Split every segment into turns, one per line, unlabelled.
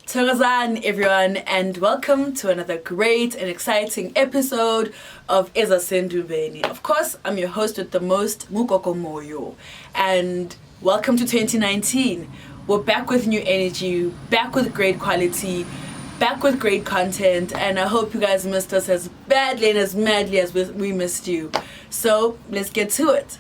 Thokozani everyone, and welcome to another great and exciting episode of Ezasendubeni. Of course, I'm your host with the most, Gogo Moyo, and welcome to 2019. We're back with new energy, back with great quality, back with great content, and I hope you guys missed us as badly and as madly as we missed you. So let's get to it.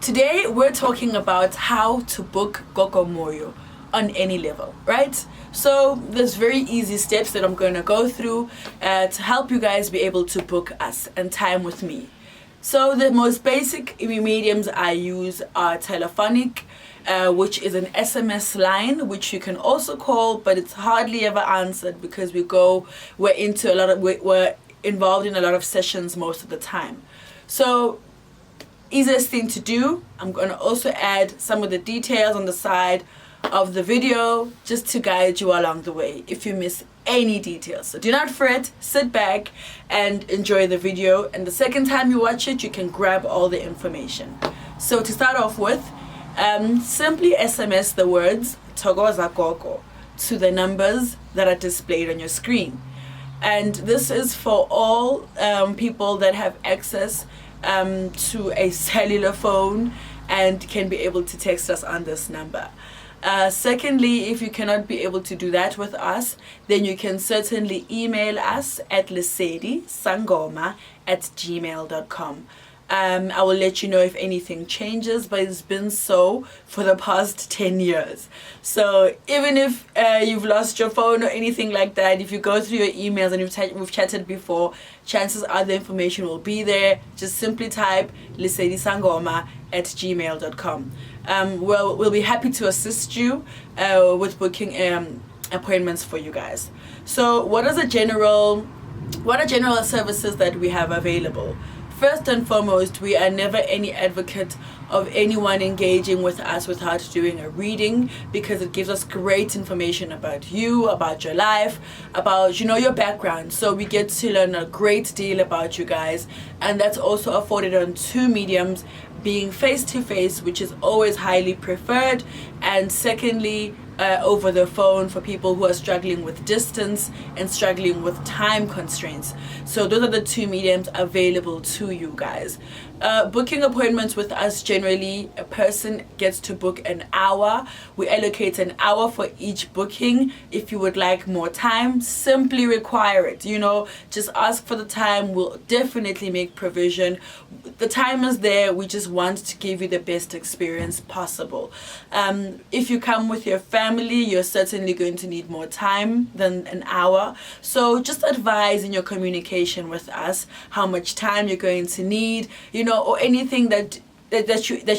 Today we're talking about how to book Gogo Moyo on any level, right? So there's very easy steps that I'm going to go through to help you guys be able to book us and time with me. So the most basic mediums I use are telephonic, which is an SMS line, which you can also call, but it's hardly ever answered because we're involved in a lot of sessions most of the time. So easiest thing to do, I'm going to also add some of the details on the side of the video just to guide you along the way if you miss any details. So do not fret, sit back and enjoy the video, and the second time you watch it you can grab all the information. So to start off with, simply SMS the words Thokoza Gogo to the numbers that are displayed on your screen, and this is for all people that have access to a cellular phone and can be able to text us on this number. Secondly, if you cannot be able to do that with us, then you can certainly email us at lesedisangoma@gmail.com. I will let you know if anything changes, but it's been so for the past 10 years. So even if you've lost your phone or anything like that, if you go through your emails and we've chatted before, chances are the information will be there. Just simply type lesedisangoma@gmail.com. We'll be happy to assist you with booking appointments for you guys. So what are general services that we have available? First and foremost, we are never any advocate of anyone engaging with us without doing a reading, because it gives us great information about you, about your life, about your background. So we get to learn a great deal about you guys, and that's also afforded on two mediums, being face-to-face, which is always highly preferred, and secondly over the phone for people who are struggling with distance and struggling with time constraints. So those are the two mediums available to you guys. Booking appointments with us, generally a person gets to book an hour. We allocate an hour for each booking. If you would like more time, simply require it. Just ask for the time. We'll definitely make provision. The time is there. We just want to give you the best experience possible. If you come with your family, you're certainly going to need more time than an hour. So just advise in your communication with us how much time you're going to need, or anything that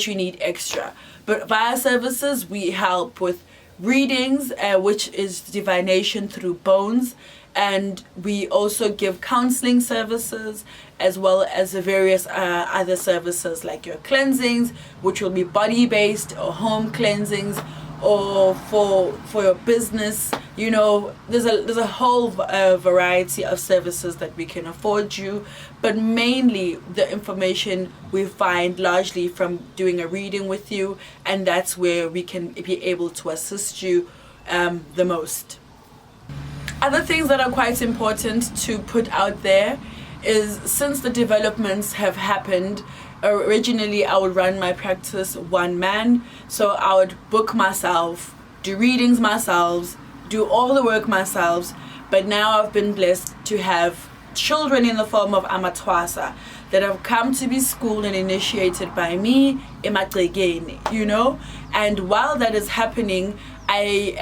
you need extra. But via services, we help with readings, which is divination through bones, and we also give counseling services, as well as the various other services like your cleansings, which will be body-based, or home cleansings, or for your business. There's a whole variety of services that we can afford you, but mainly the information we find largely from doing a reading with you, and that's where we can be able to assist you the most. Other things that are quite important to put out there is, since the developments have happened, originally I would run my practice one man, so I would book myself, do readings myself, do all the work myself. But now I've been blessed to have children in the form of amatwasa that have come to be schooled and initiated by me, and while that is happening, I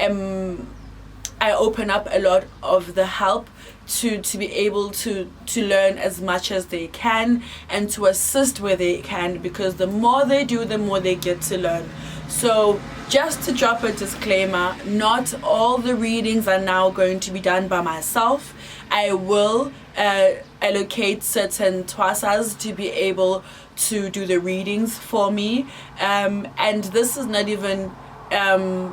open up a lot of the help to be able to learn as much as they can and to assist where they can, because the more they do, the more they get to learn. So just to drop a disclaimer, not all the readings are now going to be done by myself. I will allocate certain twasas to be able to do the readings for me. And this is not even, to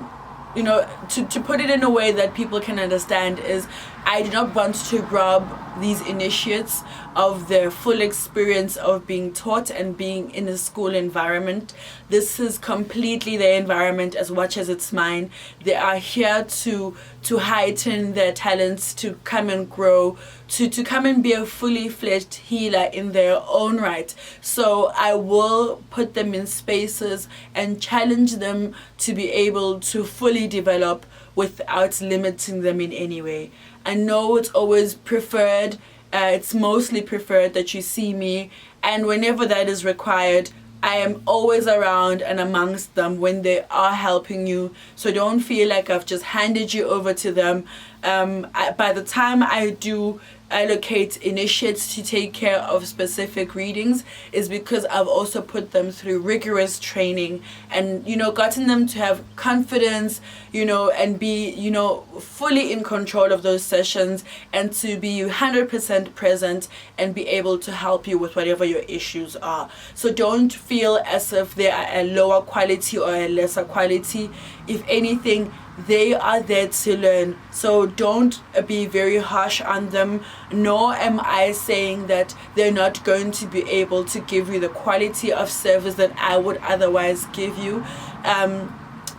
put it in a way that people can understand, is I do not want to rob these initiates of the full experience of being taught and being in a school environment. This is completely their environment as much as it's mine. They are here to heighten their talents, to come and grow, to come and be a fully fledged healer in their own right. So I will put them in spaces and challenge them to be able to fully develop without limiting them in any way. I know it's always preferred, it's mostly preferred that you see me, and whenever that is required, I am always around and amongst them when they are helping you. So don't feel like I've just handed you over to them. By the time I do allocate initiates to take care of specific readings, is because I've also put them through rigorous training and gotten them to have confidence, and be fully in control of those sessions, and to be 100% present and be able to help you with whatever your issues are. So don't feel as if they are a lower quality or a lesser quality. If anything, they are there to learn. So don't be very harsh on them, nor am I saying that they're not going to be able to give you the quality of service that I would otherwise give you.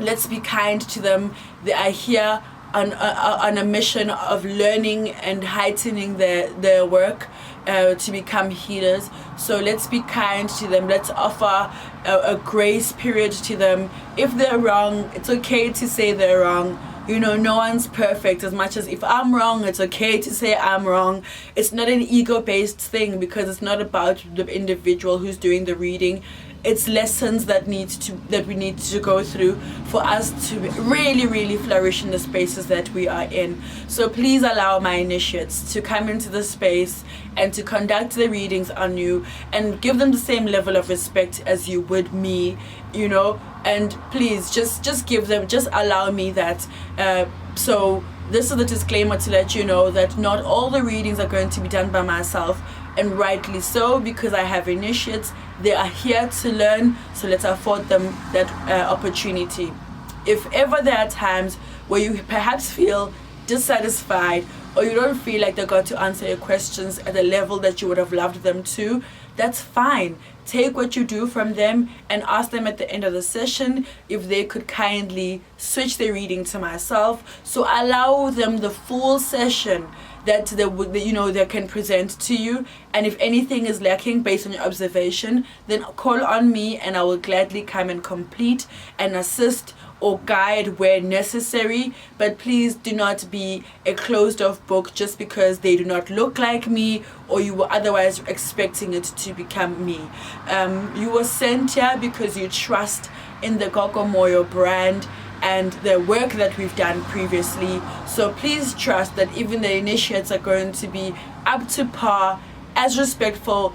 Let's be kind to them. They are here on a mission of learning and heightening their work to become healers. So let's be kind to them. Let's offer a grace period to them. If they're wrong, it's okay to say they're wrong. No one's perfect. As much as if I'm wrong, it's okay to say I'm wrong. It's not an ego-based thing, because it's not about the individual who's doing the reading. It's lessons that we need to go through for us to really, really flourish in the spaces that we are in. So please allow my initiates to come into the space and to conduct the readings on you, and give them the same level of respect as you would me, and please just give them, just allow me that. So this is the disclaimer to let you know that not all the readings are going to be done by myself, and rightly so, because I have initiates. They are here to learn, so let's afford them that opportunity. If ever there are times where you perhaps feel dissatisfied, or you don't feel like they got to answer your questions at the level that you would have loved them to, that's fine. Take what you do from them and ask them at the end of the session if they could kindly switch the reading to myself. So allow them the full session that they can present to you, and if anything is lacking based on your observation, then call on me and I will gladly come and complete and assist or guide where necessary. But please do not be a closed off book just because they do not look like me, or you were otherwise expecting it to become me. You were sent here because you trust in the Gogo Moyo brand and the work that we've done previously. So please trust that even the initiates are going to be up to par, as respectful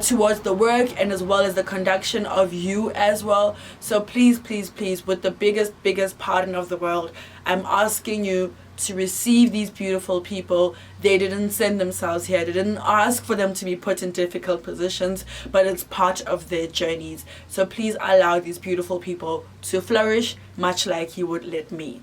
towards the work, and as well as the conduction of you as well. So please, please, please, with the biggest pardon of the world, I'm asking you to receive these beautiful people. They didn't send themselves here. They didn't ask for them to be put in difficult positions, but it's part of their journeys. So please allow these beautiful people to flourish, much like you would let me.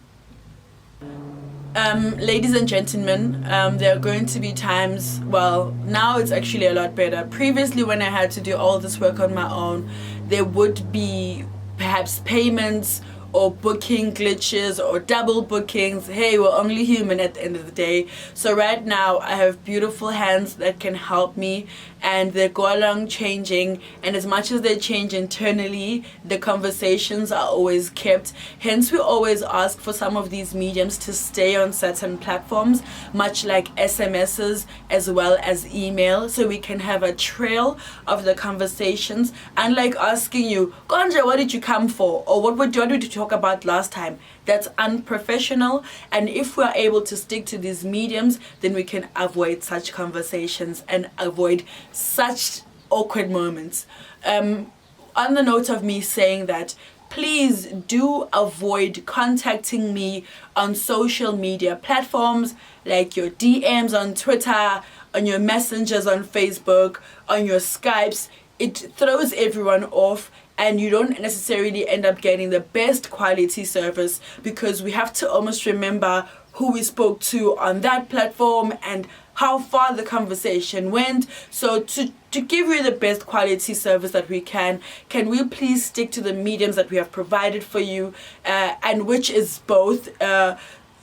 Ladies and gentlemen, there are going to be times, well, now it's actually a lot better. Previously, when I had to do all this work on my own, there would be perhaps payments or booking glitches or double bookings. Hey, we're only human at the end of the day. So right now I have beautiful hands that can help me, and they go along changing, and as much as they change internally, the conversations are always kept. Hence we always ask for some of these mediums to stay on certain platforms, much like SMSs as well as email, so we can have a trail of the conversations, unlike asking you, Konja, what did you come for, or what did you talk about last time? That's unprofessional. And if we're able to stick to these mediums, then we can avoid such conversations and avoid such awkward moments. On the note of me saying that, please do avoid contacting me on social media platforms like your DMs on Twitter, on your messengers on Facebook, on your Skypes. it throws everyone off, and you don't necessarily end up getting the best quality service, because we have to almost remember who we spoke to on that platform and how far the conversation went. So to give you the best quality service that we can we please stick to the mediums that we have provided for you, and which is both.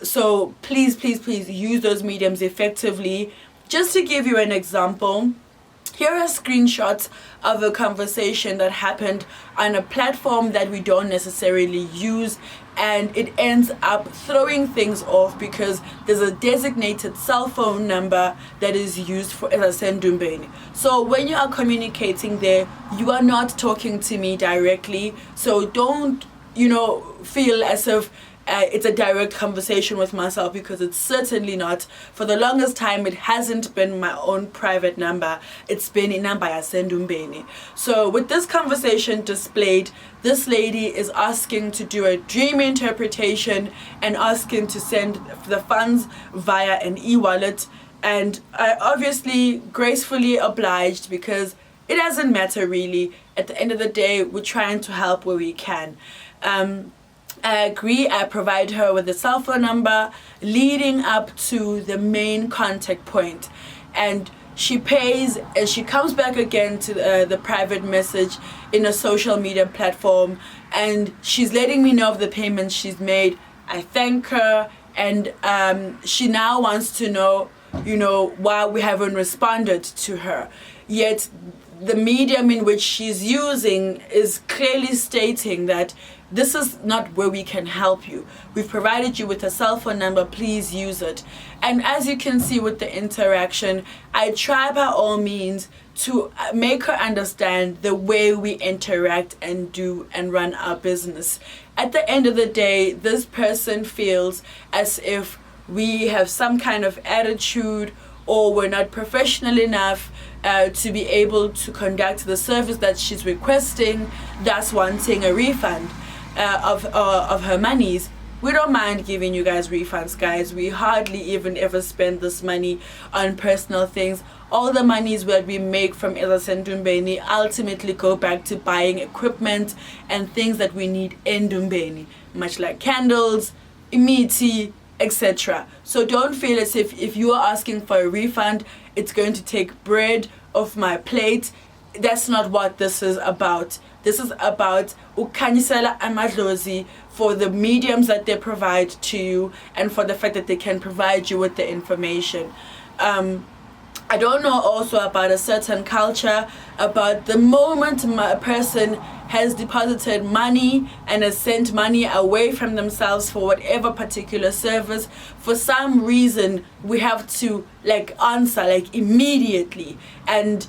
So please use those mediums effectively. Just to give you an example, here are screenshots of a conversation that happened on a platform that we don't necessarily use, and it ends up throwing things off because there's a designated cell phone number that is used for Sendumbeni. So when you are communicating there, you are not talking to me directly. So don't, feel as if it's a direct conversation with myself, because it's certainly not. For the longest time, it hasn't been my own private number. It's been a number ya Sendumbeni. So with this conversation displayed, this lady is asking to do a dream interpretation and asking to send the funds via an e-wallet. And I obviously gracefully obliged, because it doesn't matter really. At the end of the day, we're trying to help where we can. I agree. I provide her with the cell phone number leading up to the main contact point, and she pays, and she comes back again to the private message in a social media platform, and she's letting me know of the payments she's made. I thank her, and she now wants to know, why we haven't responded to her. Yet the medium in which she's using is clearly stating that this is not where we can help you. We've provided you with a cell phone number, please use it. And as you can see with the interaction, I try by all means to make her understand the way we interact and do and run our business. At the end of the day, this person feels as if we have some kind of attitude, or we're not professional enough to be able to conduct the service that she's requesting, thus wanting a refund of her monies. We don't mind giving you guys refunds, guys. We hardly even ever spend this money on personal things. All the monies that we make from Sendumbeni ultimately go back to buying equipment and things that we need in Dumbeni, much like candles, imiti, etc. So don't feel as if you are asking for a refund, it's going to take bread off my plate. That's not what this is about. This is about ukanyisela amadlozi for the mediums that they provide to you, and for the fact that they can provide you with the information. I don't know also about a certain culture, about the moment a person has deposited money and has sent money away from themselves for whatever particular service, for some reason we have to answer immediately, and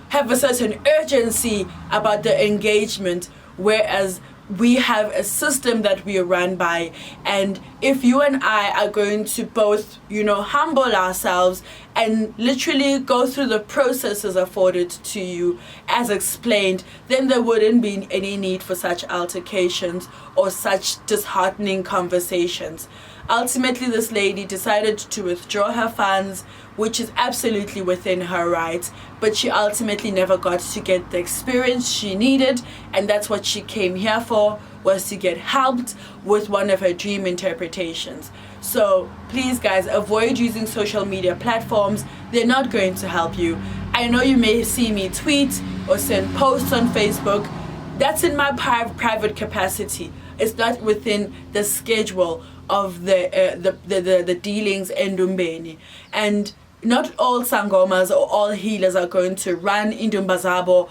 have a certain urgency about the engagement, whereas we have a system that we run by. And if you and I are going to both humble ourselves and literally go through the processes afforded to you as explained, then there wouldn't be any need for such altercations or such disheartening conversations. Ultimately, this lady decided to withdraw her funds, which is absolutely within her rights, but she ultimately never got to get the experience she needed, and that's what she came here for, was to get helped with one of her dream interpretations. So please, guys, avoid using social media platforms. They're not going to help you. I know you may see me tweet or send posts on Facebook. That's in my private capacity. It's not within the schedule of the dealings in Dumbeni. And not all sangomas or all healers are going to run Indumbazabo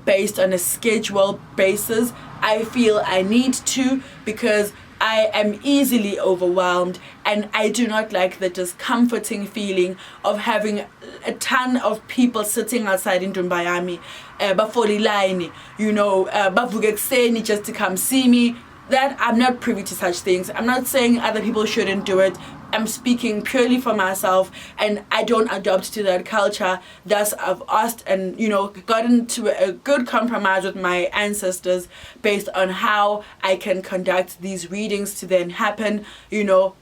based on a schedule basis. I feel I need to, because I am easily overwhelmed, and I do not like the discomforting feeling of having a ton of people sitting outside in Dumbayami, bafoli line, bavugekseni just to come see me. That I'm not privy to such things. I'm not saying other people shouldn't do it. I'm speaking purely for myself, and I don't adopt to that culture. Thus, I've asked and gotten to a good compromise with my ancestors based on how I can conduct these readings to then happen.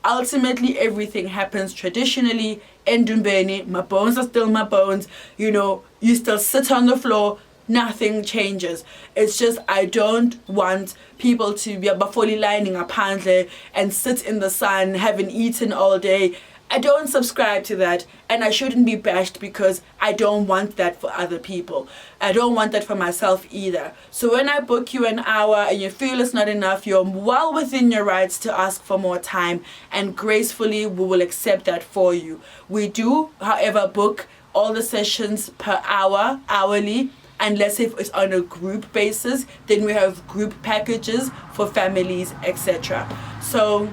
Ultimately everything happens traditionally in Dumbeni. My bones are still my bones. You still sit on the floor. nothing changes. It's just I don't want people to be bafoli lining apandle and sit in the sun, haven't eaten all day. I don't subscribe to that, and I shouldn't be bashed because I don't want that for other people. I don't want that for myself either. So when I book you an hour and you feel it's not enough, you're well within your rights to ask for more time, and gracefully we will accept that for you. We do, however, book all the sessions per hour, hourly, unless if it's on a group basis. Then we have group packages for families, etc. So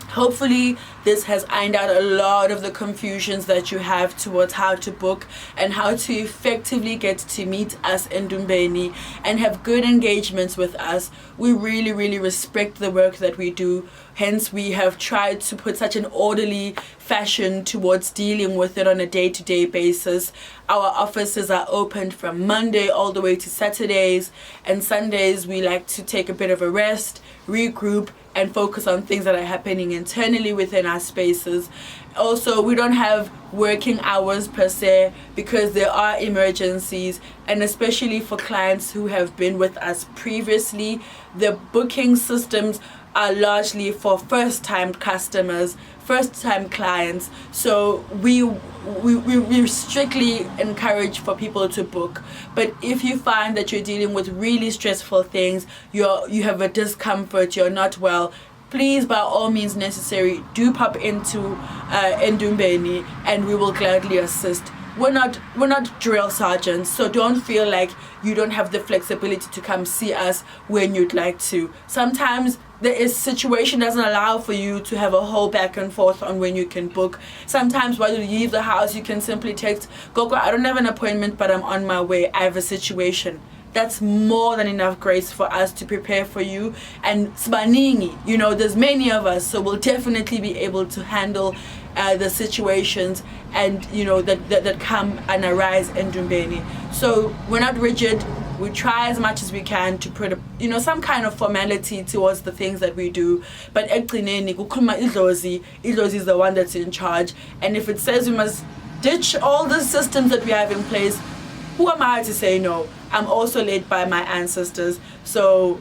hopefully this has ironed out a lot of the confusions that you have towards how to book and how to effectively get to meet us in Dumbeni and have good engagements with us. We really, really respect the work that we do. Hence, we have tried to put such an orderly fashion towards dealing with it on a day-to-day basis. Our offices are open from Monday all the way to Saturdays, and Sundays we like to take a bit of a rest, regroup, and focus on things that are happening internally within our spaces. Also, we don't have working hours per se because there are emergencies, and especially for clients who have been with us previously, the booking systems are largely for first-time customers, first-time clients. So we strictly encourage for people to book. But if you find that you're dealing with really stressful things, you have a discomfort, you're not well, please, by all means necessary, do pop into Ndumbeni, and we will gladly assist. We're not drill sergeants, so don't feel like you don't have the flexibility to come see us when you'd like to. Sometimes the situation doesn't allow for you to have a whole back and forth on when you can book. Sometimes while you leave the house, you can simply text, Gogo, I don't have an appointment, but I'm on my way. I have a situation. That's more than enough grace for us to prepare for you. And sbaningi, there's many of us, so we'll definitely be able to handle the situations and that come and arise in Dumbeni. So we're not rigid. We try as much as we can to put some kind of formality towards the things that we do. But Idlozi is the one that's in charge. And if it says we must ditch all the systems that we have in place, who am I to say no? I'm also led by my ancestors. So,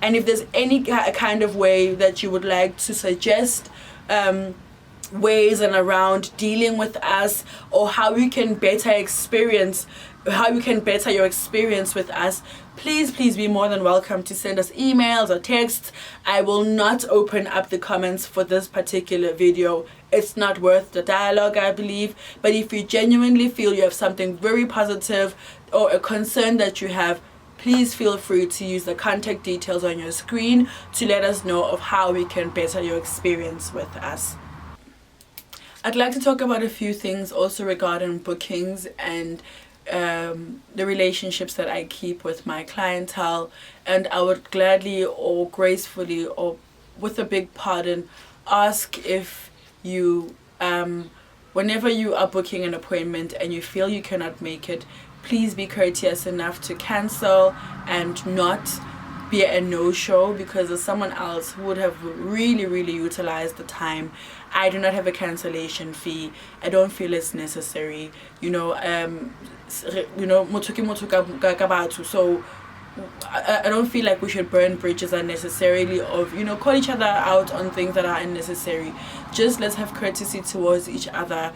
and if there's any kind of way that you would like to suggest, ways and around dealing with us, or how you can better your experience with us, please be more than welcome to send us emails or texts. I will not open up the comments for this particular video. It's not worth the dialogue, I believe. But if you genuinely feel you have something very positive or a concern that you have, please feel free to use the contact details on your screen to let us know of how we can better your experience with us. I'd like to talk about a few things also regarding bookings and the relationships that I keep with my clientele, and I would gladly or gracefully or with a big pardon ask if you whenever you are booking an appointment and you feel you cannot make it, please be courteous enough to cancel and not be a no-show, because there's someone else who would have really utilized the time. I do not have a cancellation fee. I don't feel it's necessary. So I don't feel like we should burn bridges unnecessarily, of call each other out on things that are unnecessary. Just let's have courtesy towards each other.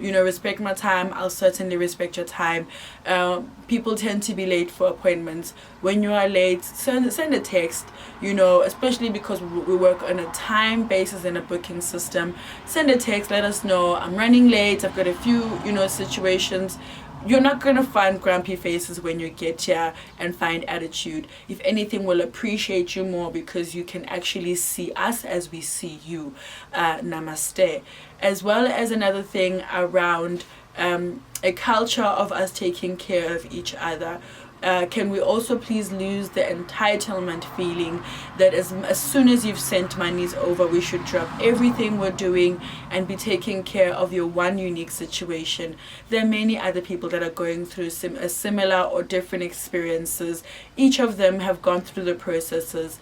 Respect my time. I'll certainly respect your time. People tend to be late for appointments. When you are late, send a text, especially because we work on a time basis in a booking system. Send a text, let us know, I'm running late, I've got a few, situations. You're not going to find grumpy faces when you get here and find attitude. If anything, we'll appreciate you more because you can actually see us as we see you. Namaste. As well as another thing around a culture of us taking care of each other. Can we also please lose the entitlement feeling that as soon as you've sent monies over, we should drop everything we're doing and be taking care of your one unique situation. There are many other people that are going through similar or different experiences. Each of them have gone through the processes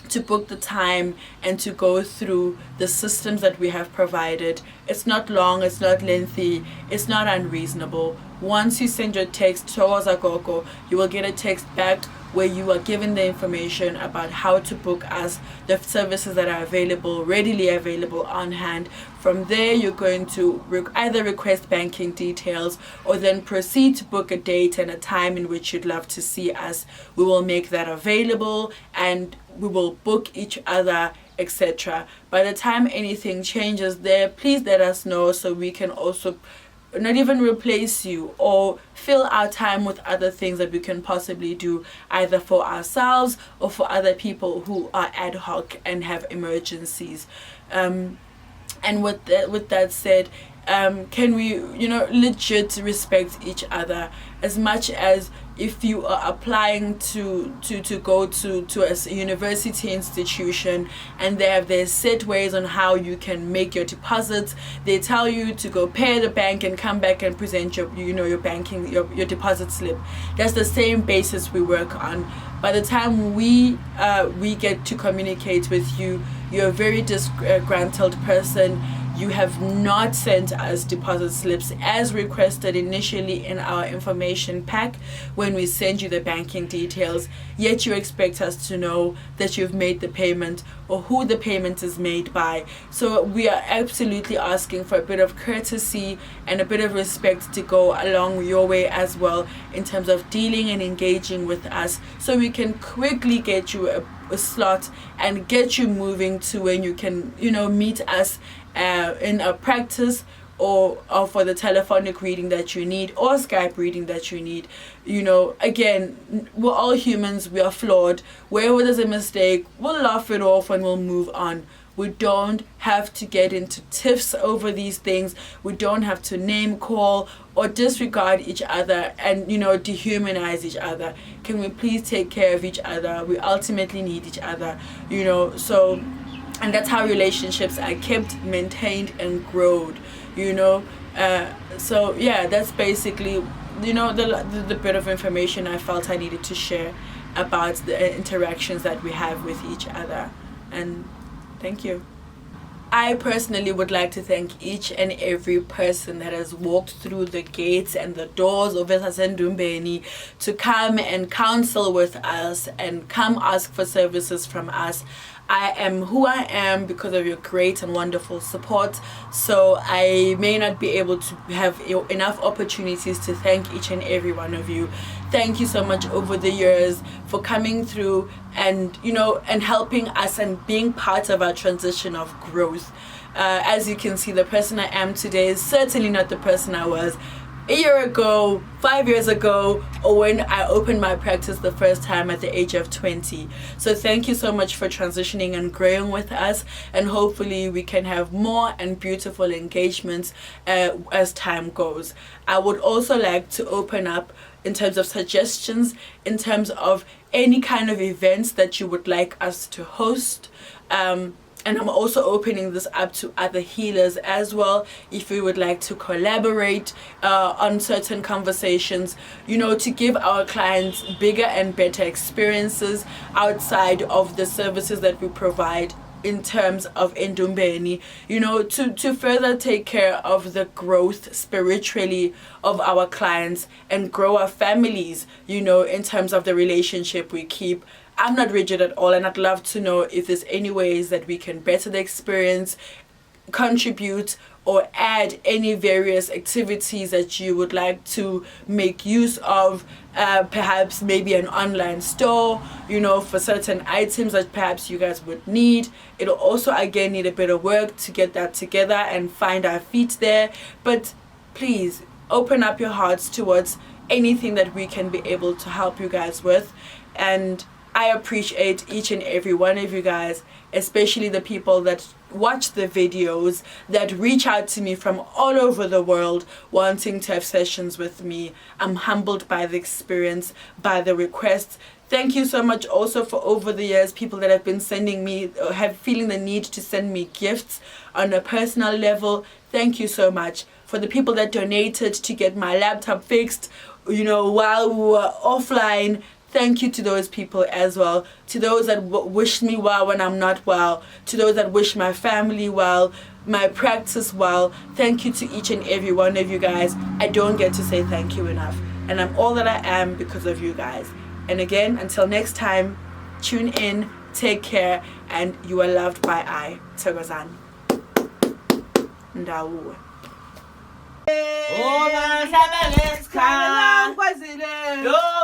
to book the time and to go through the systems that we have provided. It's not long, it's not lengthy, it's not unreasonable. once you send your text towards Gogo, you will get a text back where you are given the information about how to book us, the services that are available, readily available on hand. From there, you're going to either request banking details or then proceed to book a date and a time in which you'd love to see us. We will make that available and we will book each other, etc. By the time anything changes there, please let us know so we can also not even replace you or fill our time with other things that we can possibly do either for ourselves or for other people who are ad hoc and have emergencies. And with that said, can we legit respect each other as much as if you are applying to go to a university institution and they have their set ways on how you can make your deposits. They tell you to go pay the bank and come back and present your your deposit slip. That's the same basis we work on. By the time we get to communicate with you, you're a very disgruntled person. You have not sent us deposit slips as requested initially in our information pack when we send you the banking details, yet you expect us to know that you've made the payment or who the payment is made by. So we are absolutely asking for a bit of courtesy and a bit of respect to go along your way as well in terms of dealing and engaging with us, so we can quickly get you a slot and get you moving to when you can meet us in a practice or for the telephonic reading that you need or Skype reading that you need. Again, we're all humans, we are flawed. Wherever there's a mistake, we'll laugh it off and we'll move on. We don't have to get into tiffs over these things. We don't have to name call or disregard each other and dehumanize each other. Can we please take care of each other? We ultimately need each other, so. And that's how relationships are kept, maintained, and grown, So yeah, that's basically, the bit of information I felt I needed to share about the interactions that we have with each other. And thank you. I personally would like to thank each and every person that has walked through the gates and the doors of Ndumbeni to come and counsel with us and come ask for services from us. I am who I am because of your great and wonderful support. So I may not be able to have enough opportunities to thank each and every one of you. Thank you so much over the years for coming through and and helping us and being part of our transition of growth. As you can see, the person I am today is certainly not the person I was a year ago, 5 years ago, or when I opened my practice the first time at the age of 20. So thank you so much for transitioning and growing with us, and hopefully we can have more and beautiful engagements as time goes. I would also like to open up in terms of suggestions, in terms of any kind of events that you would like us to host. And I'm also opening this up to other healers as well. If you would like to collaborate on certain conversations, to give our clients bigger and better experiences outside of the services that we provide in terms of Ndumbeni, to further take care of the growth spiritually of our clients and grow our families, in terms of the relationship we keep. I'm not rigid at all, and I'd love to know if there's any ways that we can better the experience, contribute, or add any various activities that you would like to make use of. Perhaps maybe an online store, for certain items that perhaps you guys would need. It'll also, again, need a bit of work to get that together and find our feet there. But please, open up your hearts towards anything that we can be able to help you guys with. And I appreciate each and every one of you guys, especially the people that watch the videos, that reach out to me from all over the world wanting to have sessions with me. I'm humbled by the experience, by the requests. Thank you so much also for over the years, people that have been sending me, have feeling the need to send me gifts on a personal level. Thank you so much. For the people that donated to get my laptop fixed, while we were offline, thank you to those people as well. To those that wish me well when I'm not well. To those that wish my family well. my practice well. Thank you to each and every one of you guys. I don't get to say thank you enough. And I'm all that I am because of you guys. And again, until next time, tune in, take care, and you are loved by I, Togozan. Ndawo. Oh,